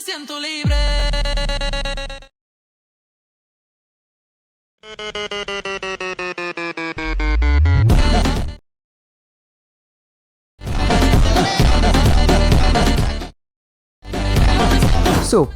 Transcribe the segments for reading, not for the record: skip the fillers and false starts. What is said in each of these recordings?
me siento libre.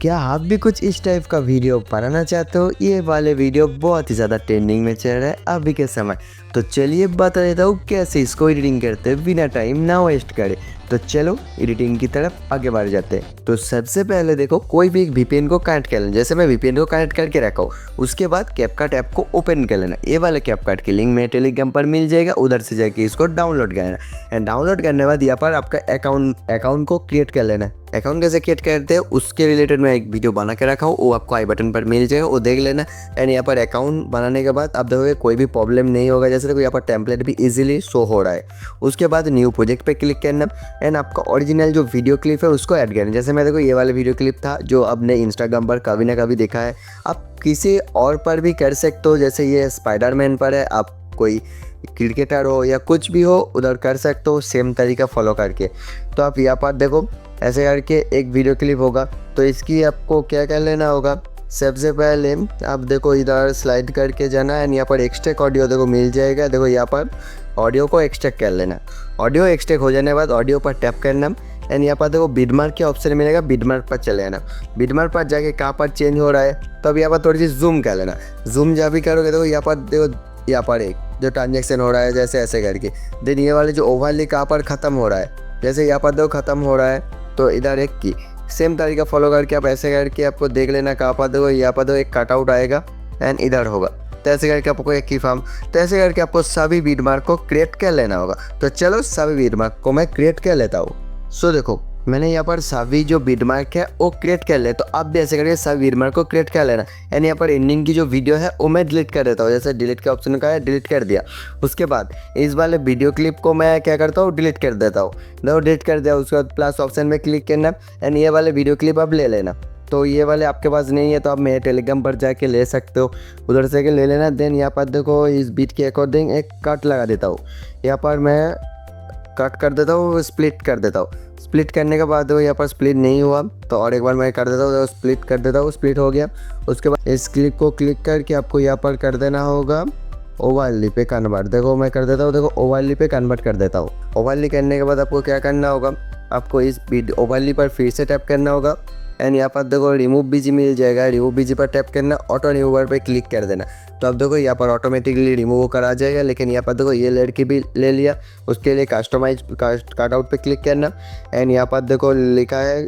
क्या आप भी कुछ इस टाइप का वीडियो बनाना चाहते हो? ये वाले वीडियो बहुत ही ज़्यादा ट्रेंडिंग में चल रहा है अभी के समय। तो चलिए बता देता हूँ कैसे इसको एडिटिंग करते हैं बिना टाइम ना वेस्ट करे। तो चलो एडिटिंग की तरफ आगे बढ़ जाते हैं। तो सबसे पहले देखो, कोई भी एक वीपीएन को कनेक्ट कर लेना। जैसे मैं वीपीएन को कनेक्ट करके रखा हूँ, उसके बाद कैपकट ऐप को ओपन कर लेना। ये वाले कैपकट की लिंक मेरे टेलीग्राम पर मिल जाएगा, उधर से जाके इसको डाउनलोड करना। एंड डाउनलोड करने के बाद यहाँ पर आपका अकाउंट को क्रिएट कर लेना। अकाउंट कैसे क्रिएट करते हैं उसके रिलेटेड मैं एक वीडियो बना के रखा हूँ, वो आपको आई बटन पर मिल जाएगा, वो देख लेना। एंड यहाँ पर अकाउंट बनाने के बाद आप देखोगे कोई भी प्रॉब्लम नहीं होगा। जैसे देखो यहाँ पर टेम्पलेट भी इजीली शो हो रहा है। उसके बाद न्यू प्रोजेक्ट पे क्लिक करना एंड आपका ओरिजिनल जो वीडियो क्लिप है उसको ऐड करना। जैसे मैं देखो ये वाला वीडियो क्लिप था जो आपने इंस्टाग्राम पर कभी ना कभी देखा है, आप किसी और पर भी कर सकते हो। जैसे ये स्पाइडरमैन पर है, आप कोई क्रिकेटर हो या कुछ भी हो उधर कर सकते हो सेम तरीका फॉलो करके। तो आप यहाँ पर देखो ऐसे करके एक वीडियो क्लिप होगा, तो इसकी आपको क्या कर लेना होगा। सबसे पहले आप देखो इधर स्लाइड करके जाना एंड यहाँ पर एक्सट्रैक्ट ऑडियो देखो मिल जाएगा। देखो यहाँ पर ऑडियो को एक्सट्रैक्ट कर लेना। ऑडियो एक्सट्रैक्ट हो जाने के बाद ऑडियो पर टैप करना एंड यहाँ पर देखो बिटमार्क के ऑप्शन मिलेगा, बिटमार्क पर चले जाना। बिटमार्क पर जाके कहाँ पर चेंज हो रहा है तो अब यहाँ पर थोड़ी सी जूम कर लेना। जूम जब भी करोगे देखो यहाँ पर देखो, यहाँ पर एक जो ट्रांजेक्शन हो रहा है जैसे ऐसे करके, देन ये वाले जो ओवरली कहाँ पर ख़त्म हो रहा है, जैसे यहाँ पर देखो ख़त्म हो रहा है तो इधर एक की सेम तरीका फॉलो करके आप ऐसे करके आपको देख लेना। कहाँ पर देखो यहाँ पर देखो एक कटआउट आएगा एंड इधर होगा, तो ऐसे करके आपको एक की फॉर्म, तो ऐसे करके आपको सभी बीटमार्क को क्रिएट कर लेना होगा। तो चलो सभी बीटमार्क को मैं क्रिएट कर लेता हूँ। सो देखो मैंने यहाँ पर सभी जो बीटमार्क है वो क्रिएट कर ले, तो आप भी ऐसे करके सभी बीटमार्क को क्रिएट कर लेना। एंड यहाँ पर एंडिंग की जो वीडियो है वो मैं डिलीट कर देता हूँ। जैसे डिलीट का ऑप्शन का है, डिलीट कर दिया। उसके बाद इस वाले वीडियो क्लिप को मैं क्या करता हूँ, डिलीट कर देता हूँ। देखो डिलीट कर दिया, उसके बाद प्लस ऑप्शन में क्लिक करना एंड ये वाले वीडियो क्लिप आप ले लेना। तो ये वाले आपके पास नहीं है तो आप मेरे टेलीग्राम पर जाके ले सकते हो, उधर से ले लेना। देन यहाँ पर देखो इस बीट के अकॉर्डिंग एक कट लगा देता हूँ। यहाँ पर मैं कट कर देता हूँ, स्प्लिट कर देता हूँ। स्प्लिट करने के बाद यहाँ पर स्प्लिट नहीं हुआ तो और एक बार मैं कर देता हूँ, स्प्लिट कर देता हूँ, स्प्लिट हो गया। उसके बाद इस क्लिप को क्लिक करके आपको यहाँ पर कर देना होगा ओवरली पे कन्वर्ट। देखो मैं कर देता हूँ, देखो ओवरली पे कन्वर्ट कर देता हूँ। ओवरली करने के बाद आपको क्या करना होगा, आपको इस ओवरली पर फिर से टैप करना होगा एंड यहाँ पर देखो रिमूव बीजी मिल जाएगा। रिमूव बीजी पर टैप करना, ऑटो रिमूवर पे क्लिक कर देना। तो अब देखो यहाँ पर ऑटोमेटिकली रिमूव होकर आ जाएगा। लेकिन यहाँ पर देखो ये लड़की भी ले लिया, उसके लिए कस्टमाइज कटआउट पे क्लिक करना एंड यहाँ पर देखो लिखा है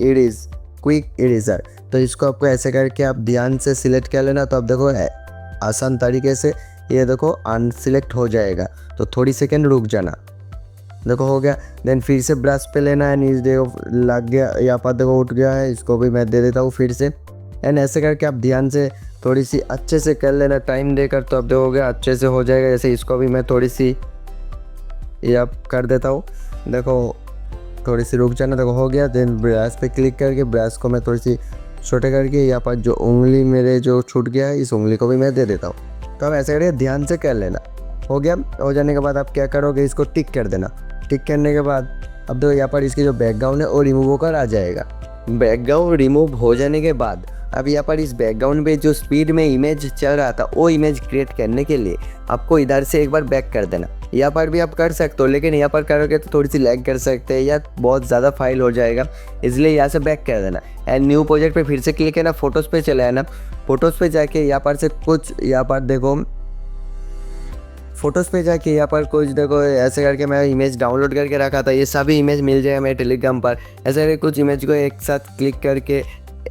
इरेज क्विक इरेजर। तो इसको आपको ऐसे करके आप ध्यान से सिलेक्ट कर लेना। तो अब देखो आसान तरीके से ये देखो अनसिलेक्ट हो जाएगा। तो थोड़ी सेकेंड रुक जाना, देखो हो गया। देन फिर से ब्रश पे लेना है, नीचे देखो लग गया, यहाँ पर देखो उठ गया है, इसको भी मैं दे देता हूँ फिर से। एंड ऐसे करके आप ध्यान से थोड़ी सी अच्छे से कर लेना टाइम देकर, तो अब देखोगे अच्छे से हो जाएगा। जैसे इसको भी मैं थोड़ी सी ये आप कर देता हूँ, देखो थोड़ी सी रुक जाना, देखो हो गया। देन ब्रश पे क्लिक करके ब्रश को मैं थोड़ी सी छोटे करके यहाँ पर जो उंगली मेरे जो छूट गया है इस उंगली को भी मैं दे देता हूँ। तो अब ऐसे करके ध्यान से कर लेना। हो गया, हो जाने के बाद आप क्या करोगे, इसको टिक कर देना। टिक करने के बाद अब देखो यहाँ पर इसकी जो बैकग्राउंड है वो रिमूव होकर आ जाएगा। बैकग्राउंड रिमूव हो जाने के बाद अब यहाँ पर इस बैकग्राउंड पे जो स्पीड में इमेज चल रहा था वो इमेज क्रिएट करने के लिए आपको इधर से एक बार बैक कर देना। यहाँ पर भी आप कर सकते हो, लेकिन यहाँ पर करोगे तो थोड़ी सी लैग कर सकते हैं या बहुत ज़्यादा फाइल हो जाएगा, इसलिए यहाँ से बैक कर देना। एंड न्यू प्रोजेक्ट पे फिर से क्लिक करना, फोटोज़ पे चले आना। फोटोज़ पे जाके यहाँ पर से कुछ यहाँ पर देखो फोटोज़ पे जाके यहाँ पर कुछ देखो ऐसे करके मैं इमेज डाउनलोड करके रखा था, ये सभी इमेज मिल जाएगा मेरे टेलीग्राम पर। ऐसे करके कुछ इमेज को एक साथ क्लिक करके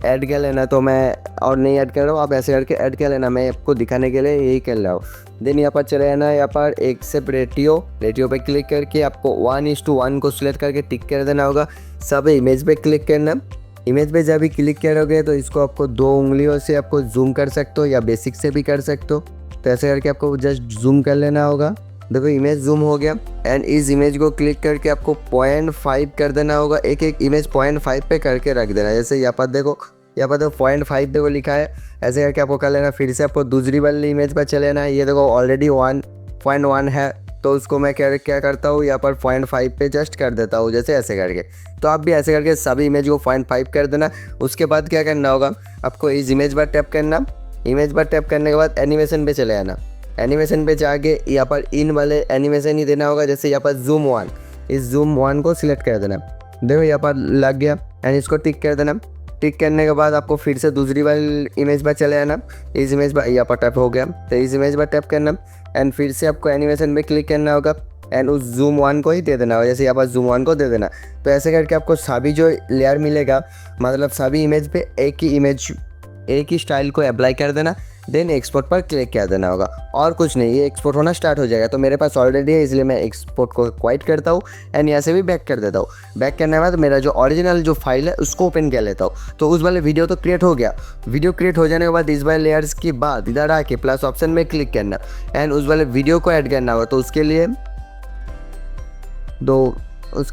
ऐड कर लेना। तो मैं और नहीं ऐड कर रहा हूँ, आप ऐसे करके ऐड कर लेना, मैं आपको दिखाने के लिए यही कर रहा हूँ। देन यहाँ पर चले जाना, यहाँ पर एक्सेप्ट रेटियो पे क्लिक करके आपको 1:1 को सिलेक्ट करके टिक कर देना होगा। सब इमेज पे क्लिक करना। इमेज पे जब भी क्लिक करोगे तो इसको आपको 2 उंगलियों से आपको जूम कर सकते हो या बेसिक से भी कर सकते हो। तो ऐसे करके आपको जस्ट जूम कर लेना होगा। देखो इमेज जूम हो गया एंड इस इमेज को क्लिक करके आपको 0.5 कर देना होगा। एक एक इमेज 0.5 पे करके रख देना। जैसे यहाँ पर देखो 0.5 देखो लिखा है, ऐसे करके आपको कर लेना। फिर से आपको दूसरी वाली इमेज पर चले जाना है। ये देखो ऑलरेडी 1.1 है, तो उसको मैं क्या करता हूँ, यहाँ पर 0.5 पे जस्ट कर देता हूँ, जैसे ऐसे करके। तो आप भी ऐसे करके सभी इमेज को 0.5 कर देना। उसके बाद क्या करना होगा, आपको इस इमेज पर टैप करना। इमेज पर टैप करने के बाद एनिमेशन पे चले आना। एनिमेशन पे जाके यहाँ पर इन वाले एनिमेशन ही देना होगा, जैसे यहाँ पर ज़ूम 1, इस ज़ूम 1 को सिलेक्ट कर देना। देखो यहाँ पर लग गया एंड इसको टिक कर देना। टिक करने के बाद आपको फिर से दूसरी वाली इमेज पर चले आना। इस इमेज पर यहाँ पर टैप हो गया, तो इस इमेज पर टैप करना एंड फिर से आपको एनिमेशन पे क्लिक करना होगा एंड उस ज़ूम 1 को ही दे देना होगा, जैसे यहाँ पर ज़ूम 1 को दे देना। तो ऐसे करके आपको सभी जो लेयर मिलेगा, मतलब सभी इमेज पे एक ही स्टाइल को अप्लाई कर देना। देन एक्सपोर्ट पर क्लिक कर देना होगा, और कुछ नहीं, ये एक्सपोर्ट होना स्टार्ट हो जाएगा। तो मेरे पास ऑलरेडी है, इसलिए मैं एक्सपोर्ट को क्वाइट करता हूँ एंड यहाँ से भी बैक कर देता हूँ। बैक करने के बाद मेरा जो ओरिजिनल जो फाइल है उसको ओपन कर लेता हूँ। तो उस वाले वीडियो तो क्रिएट हो गया। वीडियो क्रिएट हो जाने के बाद इस वाले लेयर्स के बाद इधर आके प्लस ऑप्शन में क्लिक करना एंड उस वाले वीडियो को ऐड करना होगा। तो उसके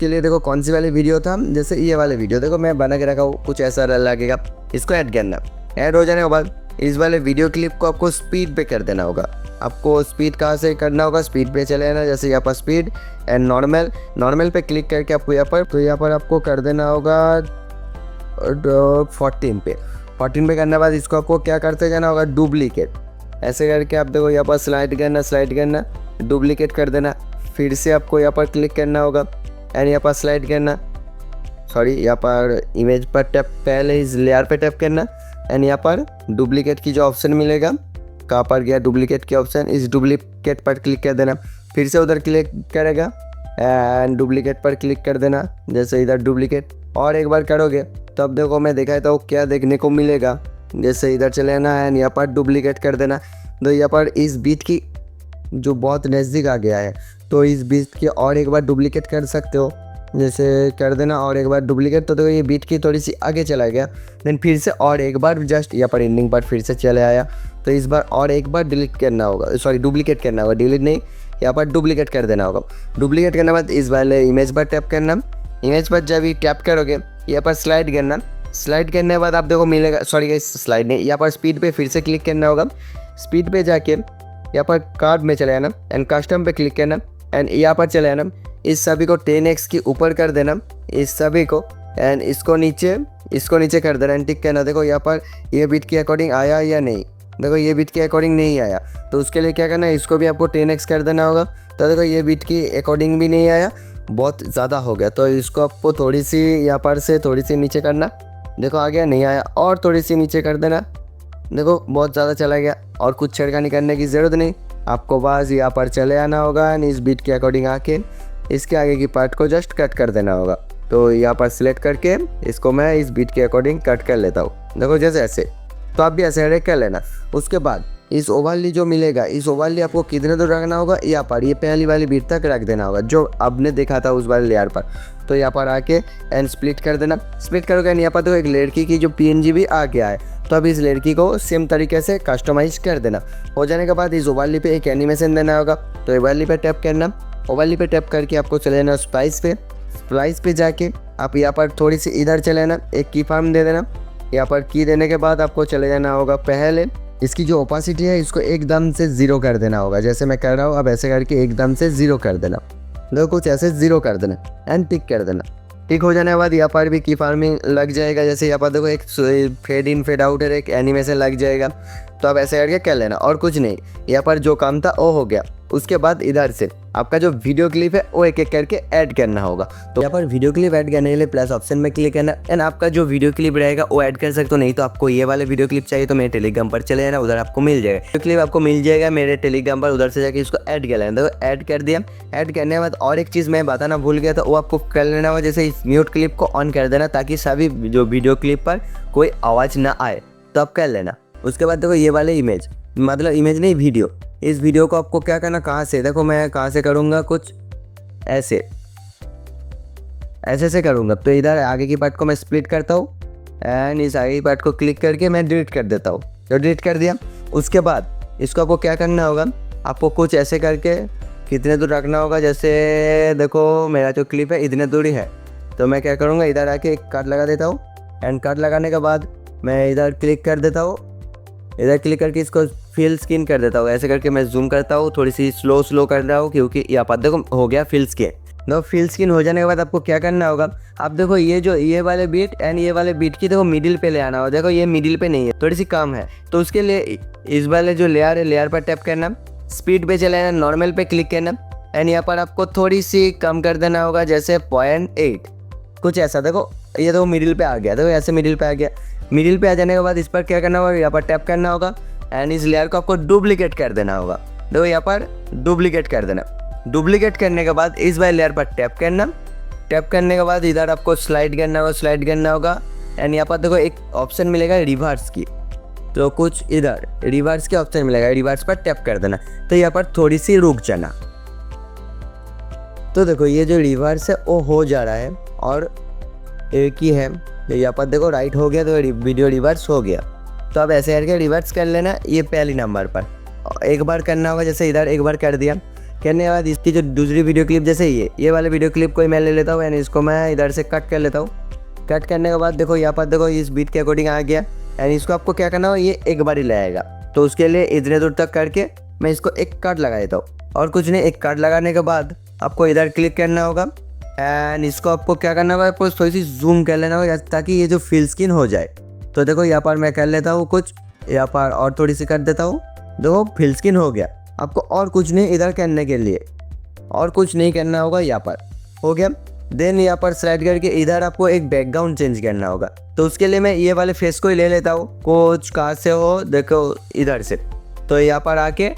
लिए देखो कौन सी वाली वीडियो था, जैसे ये वाले वीडियो देखो मैं बना के रखा हूँ, कुछ ऐसा लगेगा। इसको ऐड करना। ऐड हो जाने के बाद इस वाले वीडियो क्लिप को आपको स्पीड पे कर देना होगा। आपको स्पीड कहाँ से करना होगा, स्पीड पे चले जाना, जैसे यहाँ पर स्पीड एंड नॉर्मल पे क्लिक करके आपको यहाँ पर आपको कर देना होगा 14 पे करने के बाद इसको आपको क्या करते जाना होगा, डुप्लीकेट। ऐसे करके आप देखो यहाँ पर स्लाइड करना, डुप्लीकेट कर देना। फिर से आपको यहाँ पर क्लिक करना होगा एंड यहाँ पर स्लाइड करना, यहाँ पर इमेज पर टैप, पहले इस लेयर पे टैप करना एंड यहाँ पर डुप्लीकेट की जो ऑप्शन मिलेगा, कहाँ पर गया डुप्लीकेट की ऑप्शन, इस डुप्लीकेट पर क्लिक कर देना। फिर से उधर क्लिक करेगा एंड डुप्लीकेट पर क्लिक कर देना, जैसे इधर डुप्लीकेट। और एक बार करोगे तो अब देखो मैं दिखाता हूँ क्या देखने को मिलेगा। जैसे इधर चले आना एंड यहाँ पर डुप्लीकेट कर देना। तो यहाँ पर इस बीट की जो बहुत नज़दीक आ गया है, तो इस बीट की और एक बार डुप्लीकेट कर सकते हो, जैसे कर देना और एक बार डुप्लीकेट। तो देखो ये बीट की थोड़ी सी आगे चला गया। देन फिर से और एक बार जस्ट यहाँ पर एंडिंग पर फिर से चले आया। तो इस बार और एक बार डुप्लीकेट करना होगा, डिलीट नहीं, यहाँ पर डुप्लीकेट कर देना होगा। डुप्लीकेट करने के बाद इस वाले इमेज पर टैप करना। इमेज पर जब भी टैप करोगे यहाँ पर स्लाइड करना। स्लाइड करने के बाद आप देखो मिलेगा, स्लाइड नहीं, यहाँ पर स्पीड पे फिर से क्लिक करना होगा। स्पीड पे जाके यहाँ पर कार्ड में चले आना एंड कस्टम पे क्लिक करना एंड यहाँ पर चले आना। इस सभी को 10x के ऊपर कर देना, इस सभी को, एंड इसको नीचे कर देना एंड टिक करना। देखो यहाँ पर ये बीट के अकॉर्डिंग आया या नहीं, देखो ये बीट के अकॉर्डिंग नहीं आया। तो उसके लिए क्या करना है, इसको भी आपको 10x कर देना होगा। तो देखो ये बीट की अकॉर्डिंग भी नहीं आया, बहुत ज़्यादा हो गया। तो इसको आपको थोड़ी सी यहाँ पर से थोड़ी सी नीचे करना। देखो आ गया, नहीं आया, और थोड़ी सी नीचे कर देना। देखो बहुत ज़्यादा चला गया, और कुछ छेड़खानी करने की ज़रूरत नहीं, आपको बस यहाँ पर चले आना होगा एंड इस बीट के अकॉर्डिंग आके इसके आगे की पार्ट को जस्ट कट कर देना होगा। तो यहाँ पर सिलेक्ट करके इसको मैं इस बीट के अकॉर्डिंग कट कर लेता हूँ, देखो जैसे ऐसे। तो आप भी ऐसे हरेक कर लेना। उसके बाद इस ओवरली जो मिलेगा, इस ओवरली आपको कितने दूर रखना होगा, यहाँ पर ये पहली वाली बीट तक रख देना होगा जो आपने देखा था उस वाले लेयर पर। तो यहाँ पर आके एंड स्प्लिट कर देना। स्प्लिट करोगे एंड यहाँ पर तो एक लड़की की जो PNG भी आ गया है। तो अब इस लड़की को सेम तरीके से कस्टमाइज कर देना। हो जाने के बाद इस ओवरली पे एक एनिमेशन देना होगा। तो ओवरली पे टैप करना। ओवरली पे टैप करके आपको चले जाना स्प्लाइस पे जाके आप यहाँ पर थोड़ी सी इधर चले जाना, एक की फार्म दे देना। यहाँ पर की देने के बाद आपको चले जाना होगा, पहले इसकी जो ओपासिटी है इसको एकदम से 0 कर देना होगा, जैसे मैं कर रहा हूँ। अब ऐसे करके एकदम से 0 कर देना, देखो कुछ ऐसे 0 कर देना एंड टिक कर देना। टिक हो जाने के बाद यहाँ पर भी की फार्मिंग लग जाएगा, जैसे यहाँ पर देखो एक फेड इन फेड आउट है, एक एनिमेशन लग जाएगा। तो अब ऐसे करके कर लेना, और कुछ नहीं। यहाँ पर जो काम था वो हो गया। उसके बाद इधर से आपका जो वीडियो क्लिप है वो एक एक करके ऐड करना होगा। तो यहाँ पर वीडियो क्लिप ऐड करने के लिए प्लस ऑप्शन में क्लिक करना एंड आपका जो वीडियो क्लिप रहेगा वो ऐड कर सकते हो। नहीं तो आपको ये वाले वीडियो क्लिप चाहिए तो मेरे टेलीग्राम पर चले जाना, उधर आपको मिल जाएगा वीडियो क्लिप, आपको मिल जाएगा मेरे टेलीग्राम पर। उधर से जाके इसको ऐड कर लेना। तो ऐड कर दिया। ऐड करने के बाद और एक चीज़ मैं बताना भूल गया था, वो आपको कर लेना होगा, जैसे इस म्यूट क्लिप को ऑन कर देना ताकि सभी जो वीडियो क्लिप पर कोई आवाज़ ना आए। तो आप कर लेना। उसके बाद देखो ये वाले इमेज, मतलब इमेज नहीं वीडियो, इस वीडियो को आपको क्या करना, कहाँ से, देखो मैं कहाँ से करूँगा, कुछ ऐसे से करूँगा। तो इधर आगे की पार्ट को मैं स्प्लिट करता हूँ एंड इस आगे की पार्ट को क्लिक करके मैं डिलीट कर देता हूँ। तो डिलीट कर दिया। उसके बाद इसको आपको क्या करना होगा, आपको कुछ ऐसे करके कितने दूर रखना होगा, जैसे देखो मेरा जो क्लिप है इतने दूर ही है। तो मैं क्या करूँगा, इधर आके एक कट लगा देता हूँ एंड कट लगाने के बाद मैं इधर क्लिक कर देता हूँ। इधर क्लिक करके इसको फिल स्किन कर देता हूँ। ऐसे करके मैं जूम करता हूँ, थोड़ी सी स्लो कर रहा हूँ क्योंकि यहाँ पर देखो हो गया फिल स्किन। तो फिल स्किन हो जाने के बाद आपको क्या करना होगा, आप देखो ये वाले बीट एंड ये वाले बीट की देखो मिडिल पे ले आना होगा। देखो ये मिडिल पे नहीं है, थोड़ी सी कम है, तो उसके लिए इस वाले जो लेयर है लेयर पर टैप करना, स्पीड पे चलाना, नॉर्मल पे क्लिक करना एंड यहाँ पर आपको थोड़ी सी कम कर देना होगा, जैसे 0.8 कुछ ऐसा। देखो ये तो मिडिल पे आ गया, देखो ऐसे मिडिल पे आ गया। मिडिल पे आ जाने के बाद इस पर क्या करना होगा, यहाँ पर टैप करना होगा एंड इस लेयर को आपको डुप्लीकेट कर देना होगा। देखो यहाँ पर डुप्लीकेट कर देना। डुप्लीकेट करने के बाद इस वाले लेयर पर टैप करना। टैप करने के बाद इधर आपको स्लाइड करना होगा एंड यहाँ पर देखो एक ऑप्शन मिलेगा रिवर्स की, तो कुछ इधर रिवर्स के ऑप्शन मिलेगा, रिवर्स पर टैप कर देना। तो यहाँ पर थोड़ी सी रुक जाना। तो देखो ये जो रिवर्स है वो हो जा रहा है और एक ही है, तो यहाँ पर देखो राइट हो गया, तो वीडियो रिवर्स हो गया। तो अब ऐसे करके रिवर्स कर लेना ये पहली नंबर पर। एक बार करना होगा, जैसे इधर एक बार कर दिया। करने के बाद इसकी जो दूसरी वीडियो क्लिप, जैसे ये वाले वीडियो क्लिप को मैं ले लेता हूँ एंड इसको मैं इधर से कट कर लेता हूँ। कट करने के बाद देखो यहाँ पर देखो इस बीट के अकॉर्डिंग आ गया एंड इसको आपको क्या करना हो, ये एक बार ही लगाएगा। तो उसके लिए इतने दूर तक करके मैं इसको एक कट लगा देता हूँ और कुछ नहीं। एक कट लगाने के बाद आपको इधर क्लिक करना होगा एंड इसको आपको क्या करना होगा, आपको थोड़ी सी जूम कर लेना होगा ताकि ये जो फिल स्किन हो जाए। तो देखो यहाँ पर मैं कर लेता हूँ कुछ, यहाँ पर और थोड़ी सी कर देता हूँ। देखो फिल स्किन हो गया। आपको और कुछ नहीं इधर करने के लिए, और कुछ नहीं करना होगा, यहाँ पर हो गया। देन यहाँ पर स्लाइड करके इधर आपको एक बैकग्राउंड चेंज करना होगा। तो उसके लिए मैं ये वाले फेस को ही ले लेता हूँ, कुछ कहाँ से हो देखो इधर से। तो यहाँ पर आके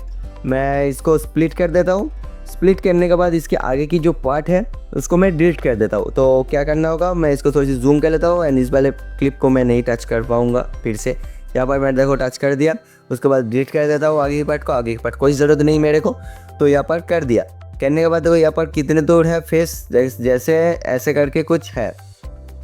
मैं इसको स्प्लिट कर देता हूँ। स्प्लिट करने के बाद इसके आगे की जो पार्ट है उसको मैं डिलीट कर देता हूँ। तो क्या करना होगा, मैं इसको थोड़ी सी जूम कर लेता हूँ एंड इस वाले क्लिप को मैं नहीं टच कर पाऊँगा फिर से। यहाँ पर मैं देखो टच कर दिया, उसके बाद डिलीट कर देता हूँ आगे की पार्ट कोई ज़रूरत नहीं मेरे को। तो यहाँ पर कर दिया। करने के बाद देखो यहाँ पर कितने दूर है फेस, जैसे ऐसे करके कुछ है,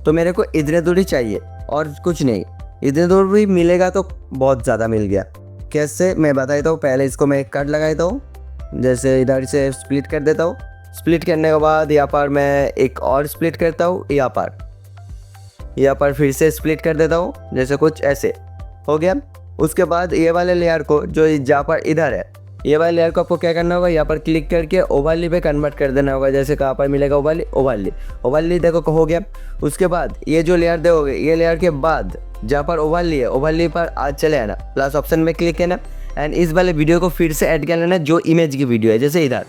तो मेरे को इतने दूर ही चाहिए और कुछ नहीं। इतने दूर भी मिलेगा तो बहुत ज़्यादा मिल गया। कैसे मैं बता देता हूँ। पहले इसको मैं एक कट लगा देता हूँ, जैसे इधर से स्प्लिट कर देता हूँ। स्प्लिट करने के बाद यहाँ पर मैं एक और स्प्लिट करता हूँ, यहाँ पर फिर से स्प्लिट कर देता हूँ, जैसे कुछ ऐसे हो गया। उसके बाद ये वाले लेयर को जो जहाँ पर इधर है, ये वाले लेयर को आपको क्या करना होगा, यहाँ पर क्लिक करके ओवरली पे कन्वर्ट कर देना होगा। जैसे कहाँ पर मिलेगा ओवरली देखो हो गया। उसके बाद ये जो लेयर देखोगे, ये लेयर के बाद जहाँ पर ओवरली है, ओवरली पर आज चले आना, प्लस ऑप्शन में क्लिक करना एंड इस वाले वीडियो को फिर से ऐड कर लेना जो इमेज की वीडियो है। जैसे इधर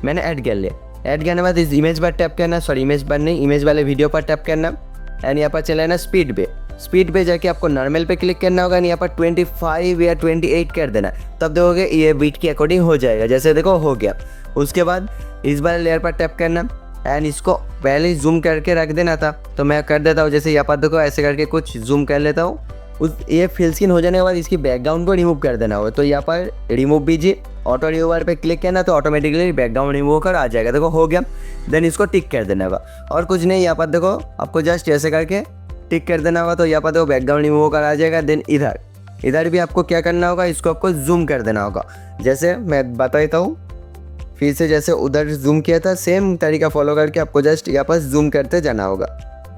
मैंने ऐड कर लिया। ऐड करने के बाद इस इमेज पर टैप करना, इमेज वाले वीडियो पर टैप करना एंड यहाँ पर चले आना स्पीड पे जाके आपको नॉर्मल पे क्लिक करना होगा। यहाँ पर 25 या 28 कर देना, तब देखोगे ये बीट के अकॉर्डिंग हो जाएगा। जैसे देखो हो गया। उसके बाद इस वाले लेयर पर टैप करना एंड इसको पहले ही जूम करके रख देना था, तो मैं कर देता हूँ। जैसे यहाँ पर देखो ऐसे करके कुछ जूम कर लेता हूँ। ये फिल स्किन हो जाने के बाद इसकी बैकग्राउंड को रिमूव कर देना होगा। तो यहाँ पर रिमूव कीजिए, ऑटो रिमूवर पे क्लिक करना, तो ऑटोमेटिकली बैकग्राउंड रिमूव होकर आ जाएगा। देखो हो गया। देन इसको टिक कर देना होगा और कुछ नहीं। यहाँ पर देखो आपको जस्ट ऐसे करके टिक कर देना होगा, तो यहाँ पर देखो बैकग्राउंड रिमूव होकर आ जाएगा। देन इधर भी आपको क्या करना होगा, इसको आपको जूम कर देना होगा। जैसे मैं बता देता हूँ फिर से, जैसे उधर जूम किया था सेम तरीका फॉलो करके आपको जस्ट यहाँ पर जूम करते जाना होगा।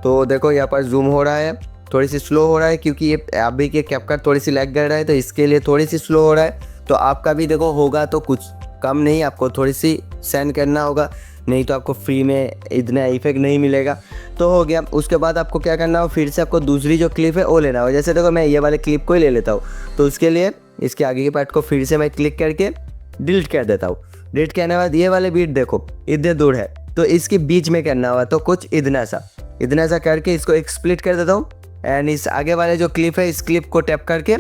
तो देखो यहाँ पर जूम हो रहा है, थोड़ी सी स्लो हो रहा है क्योंकि ये अभी के कैपकट थोड़ी सी लैग कर रहा है, तो इसके लिए थोड़ी सी स्लो हो रहा है। तो आपका भी देखो होगा तो कुछ कम नहीं, आपको थोड़ी सी सेंड करना होगा, नहीं तो आपको फ्री में इतना इफेक्ट नहीं मिलेगा। तो हो गया। उसके बाद आपको क्या करना हो, फिर से आपको दूसरी जो क्लिप है वो लेना हो। जैसे देखो मैं ये वाले क्लिप को ही ले लेता हूँ, तो उसके लिए इसके आगे के पार्ट को फिर से मैं क्लिक करके डिलीट कर देता हूँ। डिलीट करने के बाद ये वाले बीट देखो इतने दूर है, तो इसके बीच में करना होगा। तो कुछ इतना सा करके इसको एक स्प्लिट कर देता हूँ एंड इस आगे वाले जो क्लिप है इस क्लिप को टैप करके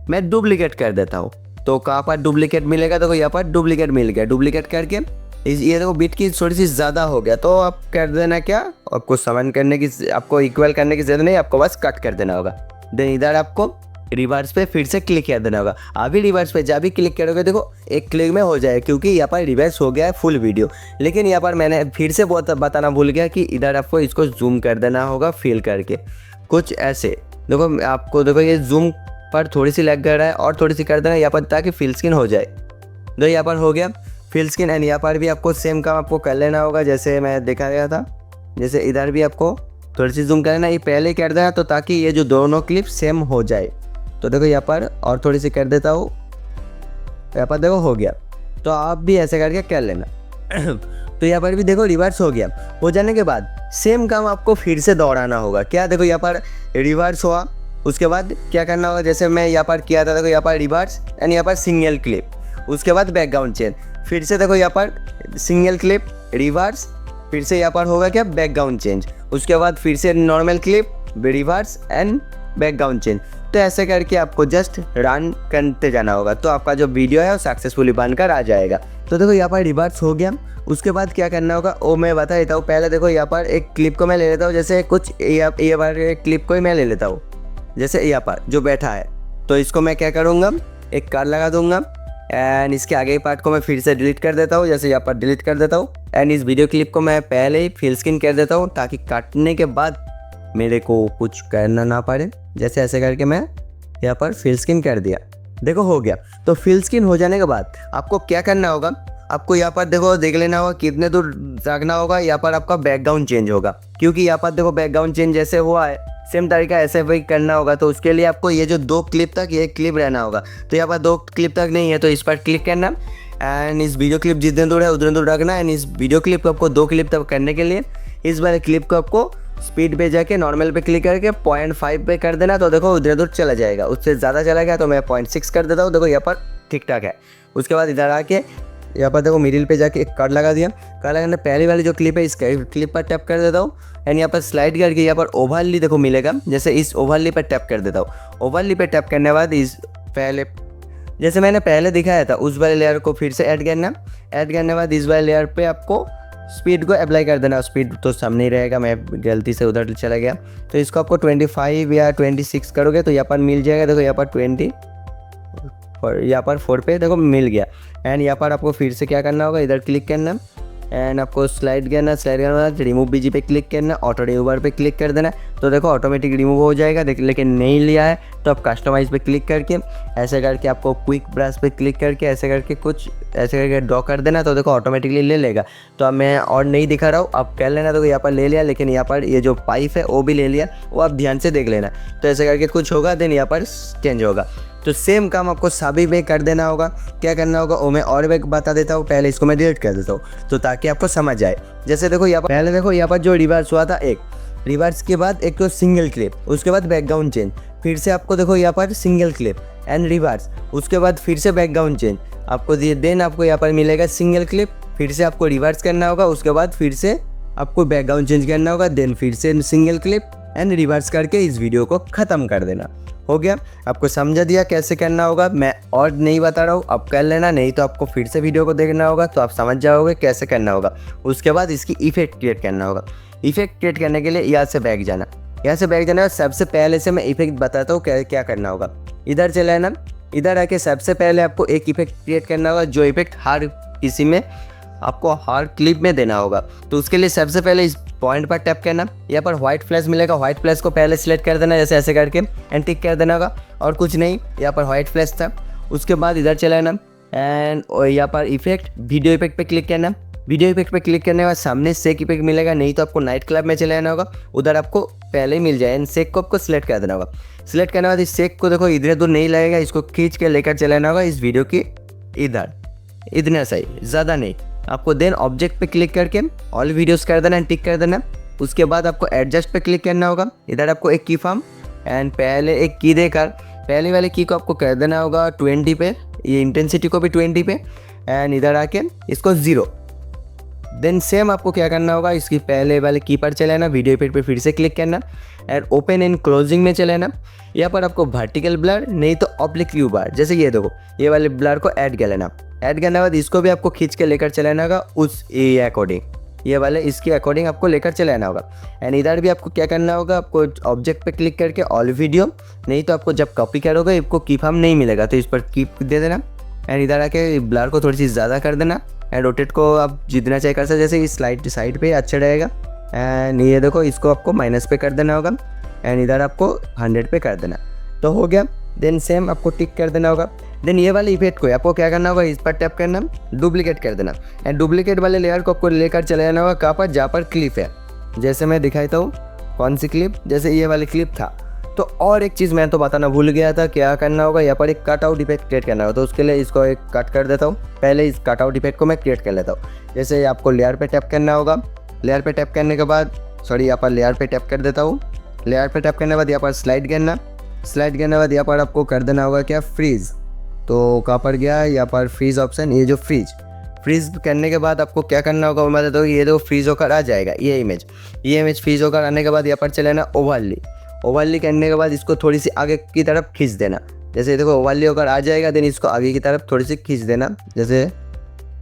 मैं डुप्लीकेट कर देता हूँ। तो कहाँ पर डुप्लीकेट मिलेगा, तो यहाँ पर डुप्लीकेट मिल गया। डुप्लीकेट करके ये देखो बीट की थोड़ी सी ज़्यादा हो गया, तो आप कर देना क्या, आपको समान करने की, आपको इक्वल करने की ज़रूरत नहीं, आपको बस कट कर देना होगा। देन इधर आपको रिवर्स पे फिर से क्लिक कर देना होगा। अभी रिवर्स पे जब भी क्लिक करोगे देखो एक क्लिक में हो जाए, क्योंकि यहाँ पर रिवर्स हो गया है फुल वीडियो। लेकिन यहाँ पर मैंने फिर से बहुत बताना भूल गया कि इधर आपको इसको जूम कर देना होगा फील करके, कुछ ऐसे। देखो आपको देखो ये जूम पर थोड़ी सी लग रहा है और थोड़ी सी कर देना यहाँ पर ताकि फिल स्किन हो जाए। तो यहाँ पर हो गया फिल स्किन एंड यहाँ पर भी आपको सेम काम आपको कर लेना होगा जैसे मैं देखा गया था। जैसे इधर भी आपको थोड़ी सी जूम करना, ये पहले कर देना तो ताकि ये जो दोनों क्लिप सेम हो जाए। तो देखो यहाँ पर और थोड़ी सी कर देता हूँ यहाँ पर देखो हो गया। तो आप भी ऐसे करके कर लेना। तो यहाँ पर भी देखो रिवर्स हो गया। हो जाने के बाद सेम काम आपको फिर से दोहराना होगा। क्या देखो यहाँ पर रिवर्स हुआ, उसके बाद क्या करना होगा, जैसे मैं यहाँ पर किया था, देखो यहाँ पर रिवर्स एंड यहाँ पर सिंगल क्लिप, उसके बाद बैकग्राउंड चेंज, फिर से देखो यहाँ पर सिंगल क्लिप रिवर्स, फिर से यहाँ पर होगा क्या बैकग्राउंड चेंज, उसके बाद फिर से normal clip reverse and background change. तो ऐसे करके आपको जस्ट रन करते जाना होगा, तो आपका जो वीडियो है वो सक्सेसफुली बनकर आ जाएगा। तो देखो यहाँ पर रिवर्स हो गया। उसके बाद क्या करना होगा वो मैं बता देता हूँ। पहले देखो यहाँ पर एक क्लिप को मैं ले लेता हूँ, जैसे कुछ ये बार क्लिप को ही मैं ले लेता हूँ, जैसे यहाँ पर जो बैठा है। तो इसको मैं क्या करूँगा, एक कार लगा दूंगा एंड इसके आगे पार्ट को मैं फिर से डिलीट कर देता हूँ, जैसे यहाँ पर डिलीट कर देता हूँ। एंड इस वीडियो क्लिप को मैं पहले ही फिल स्क्रीन कर देता हूँ, ताकि काटने के बाद मेरे को कुछ करना ना पड़े। जैसे ऐसे करके मैं यहाँ पर फिल स्क्रीन कर दिया, देखो हो गया। तो फिल स्क्रीन हो जाने के बाद आपको क्या करना होगा, आपको यहाँ पर देखो देख लेना होगा कितने दूर रखना होगा। यहाँ पर आपका बैकग्राउंड चेंज होगा, क्योंकि यहाँ पर देखो बैकग्राउंड चेंज जैसे हुआ है सेम तरीका ऐसे वही करना होगा। तो उसके लिए आपको ये जो 2 क्लिप तक ये क्लिप रहना होगा। तो यहाँ पर 2 क्लिप तक नहीं है, तो इस पर क्लिक करना एंड इस वीडियो क्लिप जितने दूर है उतने दूर रखना। एंड इस वीडियो क्लिप को आपको 2 क्लिप तक करने के लिए इस वाले क्लिप को आपको स्पीड पे जाके नॉर्मल पे क्लिक करके 0.5 पे कर देना। तो देखो उधर दूर चला जाएगा, उससे ज़्यादा चला गया तो मैं 0.6 कर देता हूँ। देखो यहाँ पर ठीक ठाक है। उसके बाद इधर आके यहाँ पर देखो मिडिल पे जाके एक कार्ड लगा दिया। कार्ड लगाने पहली वाली जो क्लिप है इस क्लिप पर टैप कर देता हूँ एंड यहाँ पर स्लाइड करके यहाँ पर ओवरली देखो मिलेगा, जैसे इस ओवरली पर टैप कर देता हूँ। ओवरली पे टैप करने के बाद इस पहले जैसे मैंने पहले दिखाया था उस वाले लेयर को फिर से ऐड करना। ऐड करने के बाद इस वाले लेयर पे आपको स्पीड को अप्लाई कर देना। स्पीड तो सामने ही रहेगा, मैं गलती से उधर चला गया। तो इसको आपको 25 या 26 करोगे तो यहाँ पर मिल जाएगा। देखो यहाँ पर 20 और यहाँ पर 4 पे देखो मिल गया। एंड यहाँ पर आपको फिर से क्या करना होगा, इधर क्लिक करना एंड आपको स्लाइड करना। स्लाइड करने के बाद रिमूव बीजी पे क्लिक करना, ऑटो रिमूवर पे क्लिक कर देना। तो देखो ऑटोमेटिक रिमूव हो जाएगा। लेकिन नहीं लिया है तो आप कस्टमाइज पे क्लिक करके ऐसे करके आपको क्विक ब्रश पे क्लिक करके ऐसे करके कुछ ऐसे करके ड्रॉ कर देना। तो देखो ऑटोमेटिकली ले लेगा। तो अब मैं और नहीं दिखा रहा हूँ, आप कर लेना। तो यहाँ पर ले लिया, लेकिन यहाँ पर ये जो पाइप है वो भी ले लिया, वो आप ध्यान से देख लेना। तो ऐसे करके कुछ होगा देन यहाँ पर चेंज होगा। तो सेम काम आपको सभी में कर देना होगा। क्या करना होगा वो मैं और भी बता देता हूँ। पहले इसको मैं डिलीट कर देता हूँ तो ताकि आपको समझ आए। जैसे देखो यहाँ पर पहले देखो यहाँ पर जो रिवर्स हुआ था, एक रिवर्स के बाद एक तो सिंगल क्लिप, उसके बाद बैकग्राउंड चेंज, फिर से आपको देखो यहाँ पर सिंगल क्लिप एंड रिवर्स, उसके बाद फिर से बैकग्राउंड चेंज आपको दिए। देन आपको यहाँ पर मिलेगा सिंगल क्लिप, फिर से आपको रिवर्स करना होगा, उसके बाद फिर से आपको बैकग्राउंड चेंज करना होगा, देन फिर से सिंगल क्लिप एंड रिवर्स करके इस वीडियो को ख़त्म कर देना। हो गया। आपको समझा दिया कैसे करना होगा, मैं और नहीं बता रहा हूँ, आप कर लेना। नहीं तो आपको फिर से वीडियो को देखना होगा तो आप समझ जाओगे कैसे करना होगा। उसके बाद इसकी इफेक्ट क्रिएट करना होगा। इफेक्ट क्रिएट करने के लिए यहाँ से बैक जाना। यहाँ से बैक जाना, सबसे पहले से मैं इफेक्ट बताता हूँ क्या करना होगा। इधर चले आना, इधर आके सबसे पहले आपको एक इफेक्ट क्रिएट करना होगा, जो इफेक्ट हर किसी में आपको हर क्लिप में देना होगा। तो उसके लिए सबसे पहले इस पॉइंट पर टैप करना। यहाँ पर व्हाइट फ्लैश मिलेगा, व्हाइट फ्लैश को पहले सिलेक्ट कर देना, जैसे ऐसे करके एंड टिक कर देना होगा। और कुछ नहीं, यहाँ पर व्हाइट फ्लैश था। उसके बाद इधर चला आना एंड यहाँ पर इफेक्ट वीडियो इफेक्ट पे क्लिक करना। वीडियो इफेक्ट पे क्लिक करने के बाद सामने सेक इफेक्ट मिलेगा, नहीं तो आपको नाइट क्लब में चले आना होगा, उधर आपको पहले ही मिल जाए। एंड सेक को आपको सिलेक्ट कर देना होगा। सिलेक्ट करने के बाद इस सेक को देखो इधर दूर नहीं लगेगा, इसको खींच के लेकर चले आना होगा इस वीडियो की इधर, इतना सही, ज़्यादा नहीं। आपको देन ऑब्जेक्ट पे क्लिक करके ऑल वीडियोस कर देना एंड टिक कर देना। उसके बाद आपको एडजस्ट पे क्लिक करना होगा। इधर आपको एक की फॉर्म एंड पहले एक की देकर पहले वाले की को आपको कर देना होगा 20 पे, ये इंटेंसिटी को भी 20 पे एंड इधर आके इसको 0। देन सेम आपको क्या करना होगा, इसकी पहले वाले की पर चले आना, वीडियो इफेक्ट पे फिर से क्लिक करना एंड ओपन एंड क्लोजिंग में चले आना। यहाँ पर आपको वर्टिकल ब्लर नहीं तो ऑब्लिक व्यू बार, जैसे ये देखो ये वाले ब्लर को ऐड कर लेना। ऐड करने के बाद इसको भी आपको खींच के लेकर चलाना होगा उस अकॉर्डिंग, ये वाले इसके अकॉर्डिंग आपको लेकर चलाना होगा। एंड इधर भी आपको क्या करना होगा, आपको ऑब्जेक्ट पे क्लिक करके ऑल वीडियो, नहीं तो आपको जब कॉपी करोगे आपको की फॉर्म नहीं मिलेगा, तो इस पर कीप दे देना। एंड इधर आके ब्लर को थोड़ी सी ज़्यादा कर देना एंड रोटेट को आप जितना चाहिए कर सकते, जैसे इस साइड पे अच्छा रहेगा। एंड ये देखो इसको आपको माइनस पे कर देना होगा एंड इधर आपको 100 पे कर देना, तो हो गया। देन सेम आपको टिक कर देना होगा। देन ये वाले इफेक्ट को आपको क्या करना होगा, इस पर टैप करना, डुप्लीकेट कर देना एंड डुप्लीकेट वाले लेयर को आपको लेकर चले जाना होगा कहाँ पर, जहाँ पर क्लिप है। जैसे मैं दिखाता हूँ कौन सी क्लिप, जैसे ये वाली क्लिप था, तो और एक चीज़ मैं तो बताना भूल गया था, क्या करना होगा, यहाँ पर एक कट आउट इफेक्ट क्रिएट करना होगा। तो उसके लिए इसको एक कट कर देता हूँ। पहले इस कट आउट इफेक्ट को मैं क्रिएट कर लेता हूँ। जैसे आपको लेयर पे टैप करना होगा। लेयर पे टैप करने के बाद यहाँ पर लेयर पे टैप कर देता हूँ। लेयर पे टैप करने के बाद यहाँ पर स्लाइड करना। स्लाइड करने के बाद यहाँ पर आपको कर देना होगा क्या, फ्रीज। तो कहाँ पर गया, यहाँ पर फ्रीज ऑप्शन, ये जो फ्रीज करने के बाद आपको क्या करना होगा वो मैं बताता हूँ। ये तो फ्रीज होकर आ जाएगा ये इमेज फ्रीज होकर आने के बाद यहाँ पर चले ना ओवरली करने के बाद इसको थोड़ी सी आगे की तरफ खींच देना। जैसे देखो ओवरली होकर आ जाएगा, देन इसको आगे की तरफ थोड़ी सी खींच देना। जैसे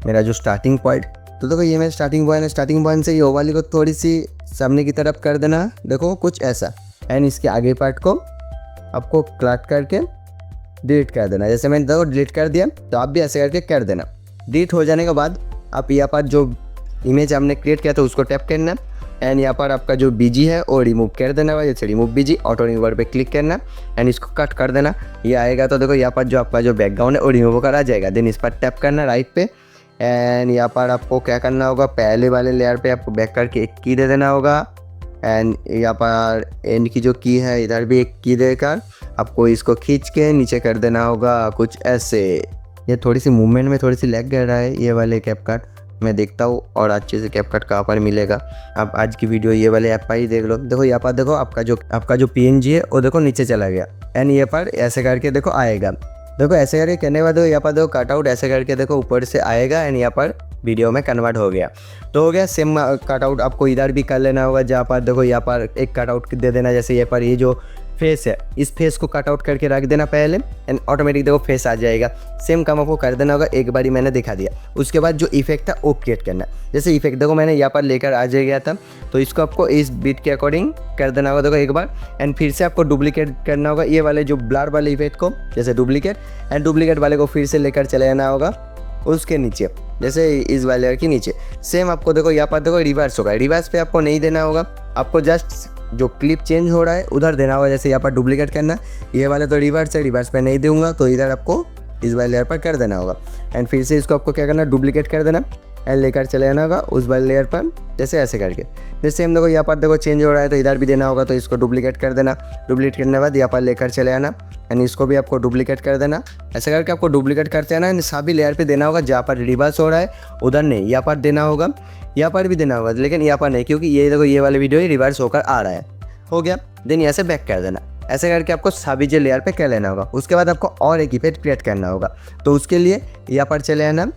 मेरा जो स्टार्टिंग पॉइंट, तो देखो ये मेरा स्टार्टिंग पॉइंट है। स्टार्टिंग पॉइंट से ये ओवरली को थोड़ी सी सामने की तरफ कर देना, देखो कुछ ऐसा। एंड इसके आगे पार्ट को आपको क्लट करके डिलीट कर देना। जैसे मैंने देखो डिलीट कर दिया, तो आप भी ऐसे करके कर देना। डिलीट हो जाने के बाद आप यहाँ पर जो इमेज हमने क्रिएट किया था उसको टैप करना। एंड यहाँ पर आपका जो बीजी है वो रिमूव कर देना है। जैसे रिमूव बीजी, ऑटो रिमूवर पे क्लिक करना एंड इसको कट कर देना। ये आएगा तो देखो यहाँ पर जो आपका जो बैकग्राउंड है वो रिमूव होकर आ जाएगा। देन इस पर टैप करना राइट पे। एंड यहाँ पर आपको क्या करना होगा, पहले वाले लेयर पे आपको बैक करके एक की दे देना होगा। एंड यहाँ पर एंड की जो की है इधर भी एक की देकर आपको इसको खींच के नीचे कर देना होगा, कुछ ऐसे। ये थोड़ी सी मूवमेंट में थोड़ी सी लैग कर रहा है ये वाले कैपकट, मैं देखता हूँ और अच्छे से कैपकट कहाँ पर मिलेगा। आप आज की वीडियो ये वाले ऐप पर ही देख लो। देखो यहाँ पर देखो आपका जो PNG है वो देखो नीचे चला गया। एंड ये पर ऐसे करके देखो आएगा। देखो ऐसे करके करने के बाद यहाँ पर देखो कट आउट ऐसे करके देखो ऊपर से आएगा। एंड यहाँ पर वीडियो में कन्वर्ट हो गया। तो हो गया। सेम कट आउट आपको इधर भी कर लेना होगा, जहाँ पर देखो यहाँ पर एक कट आउट दे देना। जैसे यहाँ पर ये जो फेस है इस फेस को कट आउट करके रख देना पहले, एंड ऑटोमेटिक देखो फेस आ जाएगा। सेम काम आपको कर देना होगा, एक बारी मैंने दिखा दिया। उसके बाद जो इफेक्ट था वो क्रिएट करना। जैसे इफेक्ट देखो मैंने यहाँ पर लेकर आ गया था, तो इसको आपको इस बीट के अकॉर्डिंग कर देना होगा देखो एक बार। एंड फिर से आपको डुप्लीकेट करना होगा ये वाले जो ब्लर वाले इफेक्ट को, जैसे डुप्लीकेट, एंड डुप्लीकेट वाले को फिर से लेकर चले जाना होगा उसके नीचे, जैसे इस वाले लेयर के नीचे। सेम आपको देखो यहाँ पर देखो रिवर्स होगा। रिवर्स पे आपको नहीं देना होगा, आपको जस्ट जो क्लिप चेंज हो रहा है उधर देना होगा। जैसे यहाँ पर डुप्लीकेट करना, ये वाले तो रिवर्स है, रिवर्स पे नहीं दूंगा तो इधर आपको इस वाले लेयर पर कर देना होगा। एंड फिर से इसको आपको क्या करना, डुप्लीकेट कर देना एंड लेकर चले जाना होगा उस वाले लेयर पर, जैसे ऐसे करके। फिर सेम देखो यहाँ पर देखो चेंज हो रहा है तो इधर भी देना होगा, तो इसको डुप्लीकेट कर देना। डुप्लीकेट करने के बाद यहाँ पर लेकर चले आना एंड इसको भी आपको डुप्लीकेट कर देना। ऐसे करके आपको डुप्लीकेट करते आना एंड सभी लेयर पे देना होगा। जहाँ पर रिवर्स हो रहा है उधर नहीं, यहाँ पर देना होगा, यहाँ पर भी देना होगा, लेकिन यहाँ पर नहीं, क्योंकि ये देखो ये वाले वीडियो ही रिवर्स होकर आ रहा है। हो गया। देन यहाँ से बैक कर देना। ऐसे करके आपको सभी जो लेयर पे कर लेना होगा। उसके बाद आपको और एक इफेक्ट क्रिएट करना होगा। तो उसके लिए यहाँ पर चले आना,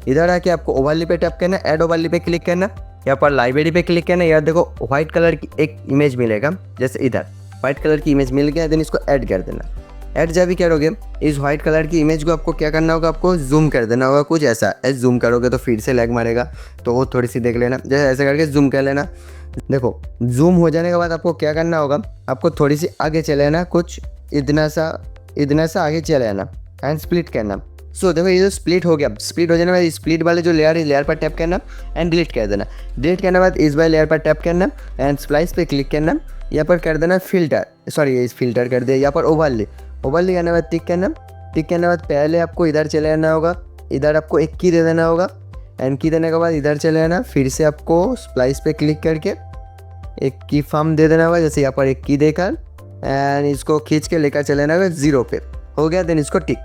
इधर आके आपको ओवरली पे टैप करना, ऐड ओवरली पे क्लिक करना, यहाँ पर लाइब्रेरी पे क्लिक करना। यार देखो व्हाइट कलर की एक इमेज मिलेगा, जैसे इधर व्हाइट कलर की इमेज मिल गया। देन इसको ऐड कर देना। ऐड जब भी करोगे इस व्हाइट कलर की इमेज को आपको क्या करना होगा, आपको जूम कर देना होगा कुछ ऐसा। ऐसे जूम करोगे तो फिर से लैग मारेगा, तो वो थोड़ी सी देख लेना। जैसे ऐसे करके जूम कर लेना। देखो जूम हो जाने के बाद आपको क्या करना होगा, आपको थोड़ी सी आगे चले आना, कुछ इतना सा आगे चले आना एंड स्प्लिट करना। सो देखो ये जो स्प्लिट हो गया, स्प्लिट हो जाने के बाद स्प्लिट वाले जो लेयर है लेयर पर टैप करना एंड डिलीट कर देना। डिलीट करने के बाद इस वाले लेयर पर टैप करना एंड स्प्लाइस पे क्लिक करना। यहाँ पर कर देना फिल्टर, सॉरी इस फिल्टर कर दिया। यहाँ पर ओवरली करने के बाद टिक करना। टिक करने के बाद पहले आपको इधर चले आना होगा, इधर आपको एक की दे देना होगा एंड की देने के बाद इधर चले आना। फिर से आपको स्प्लाइस पे क्लिक करके एक की फॉर्म दे देना होगा, जैसे यहाँ पर एक की देकर एंड इसको खींच के लेकर चले आना होगा 0 पे। हो गया। देन इसको टिक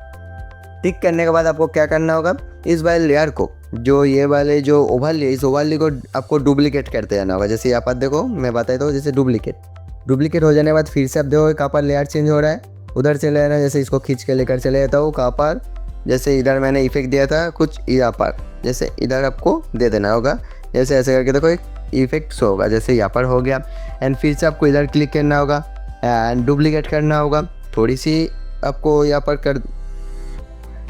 करने के बाद आपको क्या करना होगा, इस वाले लेयर को जो ये वाले जो ओवरली, इस ओवरली को आपको डुप्लीकेट करते जाना होगा। जैसे यहाँ पर देखो मैं बताता हूँ, जैसे डुप्लीकेट हो जाने के बाद फिर से आप देखो कहाँ पर लेयर चेंज हो रहा है, उधर चले जाना। जैसे इसको खींच के लेकर चले जाता हूँ कहाँ पर, जैसे इधर मैंने इफेक्ट दिया था कुछ यहाँ पर, जैसे इधर आपको दे देना होगा। जैसे ऐसे करके देखो एक इफेक्ट शो होगा, जैसे यहाँ पर हो गया। एंड फिर से आपको इधर क्लिक करना होगा एंड डुप्लीकेट करना होगा। थोड़ी सी आपको यहाँ पर कर,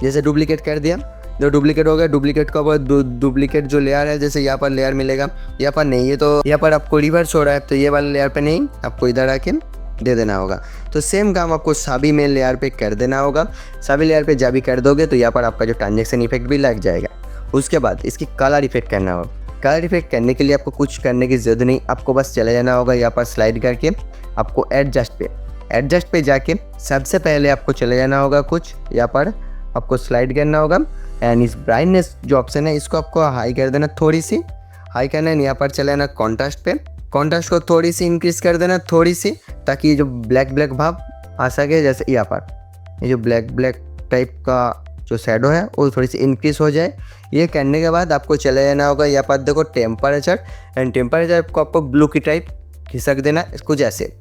जैसे डुप्लीकेट कर दिया, जो डुप्लीकेट हो गया। डुप्लीकेट का बाद डुप्लीकेट जो लेयर है, जैसे यहाँ पर लेयर मिलेगा, यहाँ पर नहीं है तो यहाँ पर आपको रिवर्स हो रहा है, तो ये वाले लेयर पे नहीं, आपको इधर आके दे देना होगा। तो सेम काम आपको सभी में लेयर पे कर देना होगा। सभी लेयर पे जब भी कर दोगे तो यहाँ पर आपका जो ट्रांजेक्शन इफेक्ट भी लग जाएगा। उसके बाद इसकी कलर इफेक्ट करना होगा। कलर इफेक्ट करने के लिए आपको कुछ करने की ज़रूरत नहीं, आपको बस चले जाना होगा यहाँ पर स्लाइड करके, आपको एडजस्ट पे जाके सबसे पहले आपको चले जाना होगा, कुछ यहाँ पर आपको स्लाइड करना होगा एंड इस ब्राइटनेस जो ऑप्शन है इसको आपको हाई कर देना, थोड़ी सी हाई करना है। यहाँ पर चले जाना कॉन्ट्रास्ट पे कॉन्ट्रास्ट को थोड़ी सी इंक्रीज कर देना, थोड़ी सी, ताकि जो ब्लैक ब्लैक भाव आ सके। जैसे यहाँ पर ये जो ब्लैक ब्लैक टाइप का जो शैडो है वो थोड़ी सी इंक्रीज हो जाए। ये करने के बाद आपको चले जाना होगा यहाँ पर देखो टेम्परेचर, एंड टेम्परेचर को आपको ब्लू की टाइप खिसक देना, कुछ ऐसे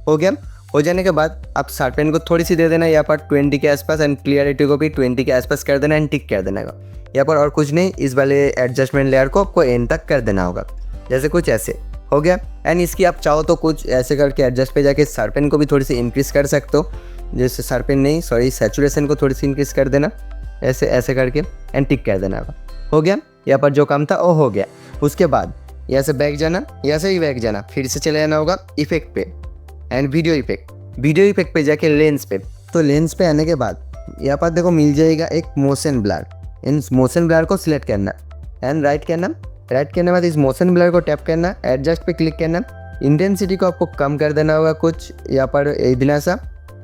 हो गया। हो जाने के बाद आप शार्पन को थोड़ी सी दे देना यहाँ पर 20 के आसपास, एंड क्लियरिटी को भी 20 के आसपास कर देना, एंड टिक कर देना यहाँ पर। और कुछ नहीं, इस वाले एडजस्टमेंट लेयर को आपको एंड तक कर देना होगा, जैसे कुछ ऐसे हो गया। एंड इसकी आप चाहो तो कुछ ऐसे करके एडजस्ट पे जाके शार्पन को भी थोड़ी सी इंक्रीज कर सकते हो। जैसे शार्पन नहीं, सॉरी, सैचुरेशन को थोड़ी सी इंक्रीज कर देना, ऐसे ऐसे करके, एंड टिक कर देना हो गया। यहाँ पर जो काम था वो हो गया। उसके बाद यहाँ से बैक जाना, यहाँ से ही बैक जाना, फिर से चले जाना होगा इफेक्ट पे, एंड वीडियो इफेक्ट पे जाके लेंस पे। तो लेंस पे आने के बाद यहाँ पर देखो मिल जाएगा एक motion blur. In motion blur को सिलेक्ट करना एंड राइट करने के बाद इस मोशन ब्लर को टैप करना, एडजस्ट पे क्लिक करना। इंटेंसिटी को आपको कम कर देना होगा कुछ यहाँ पर इतना सा।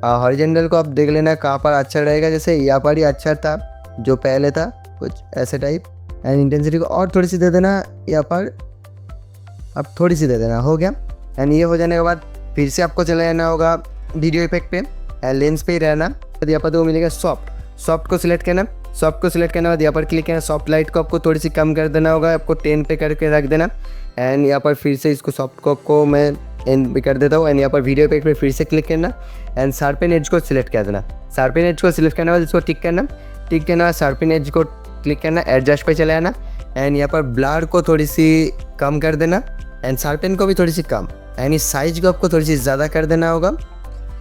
हॉरिजॉन्टल को आप देख लेना कहाँ पर अच्छा रहेगा, जैसे यहाँ पर ही अच्छा था जो पहले था, कुछ ऐसे टाइप। एंड इंटेंसिटी को और थोड़ी सी दे देना यहाँ पर, अब थोड़ी सी दे देना, हो गया। एंड ये हो जाने के बाद फिर से आपको चले जाना होगा वीडियो इफेक्ट पे, एंड लेंस पे ही रहना। तो यहाँ पर तो मिलेगा सॉफ्ट को सिलेक्ट करना। सॉफ्ट को सिलेक्ट करने के बाद यहाँ पर क्लिक करना। सॉफ्ट लाइट को आपको थोड़ी सी कम कर देना होगा, आपको 10 पे करके रख देना। एंड यहाँ पर फिर से इसको सॉफ्ट को आपको मैं एंड भी कर देता हूँ। एंड यहाँ पर वीडियो इफेक्ट पे फिर से क्लिक करना, एंड शार्पन एज को सिलेक्ट कर देना। शार्पन एज को सिलेक्ट करने के बाद इसको टिक करना बाद शार्पन एज को क्लिक करना, एडजस्ट पे चले आना। एंड यहाँ पर ब्लर को थोड़ी सी कम कर देना, एंड शार्पन को भी थोड़ी सी कम, एंड इस साइज को आपको थोड़ी सी ज़्यादा कर देना होगा।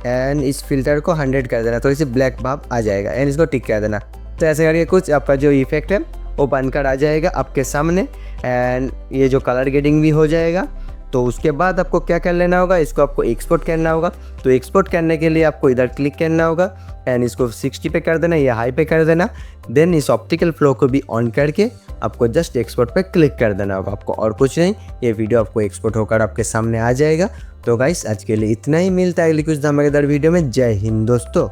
एंड इस फिल्टर को 100 कर देना, थोड़ी सी ब्लैक भाव आ जाएगा, एंड इसको टिक कर देना। तो ऐसे करके कुछ आपका जो इफेक्ट है वो बनकर आ जाएगा आपके सामने, एंड ये जो कलर ग्रेडिंग भी हो जाएगा। तो उसके बाद आपको क्या कर लेना होगा, इसको आपको एक्सपोर्ट करना होगा। तो एक्सपोर्ट करने के लिए आपको इधर क्लिक करना होगा, एंड इसको 60 पे कर देना या हाई पे कर देना। देन इस ऑप्टिकल फ्लो को भी ऑन करके आपको जस्ट एक्सपोर्ट पे क्लिक कर देना होगा, आपको और कुछ नहीं। ये वीडियो आपको एक्सपोर्ट होकर आपके सामने आ जाएगा। तो गाइस आज के लिए इतना ही, मिलता है अगली कुछ धमाकेदार वीडियो में। जय हिंद दोस्तों।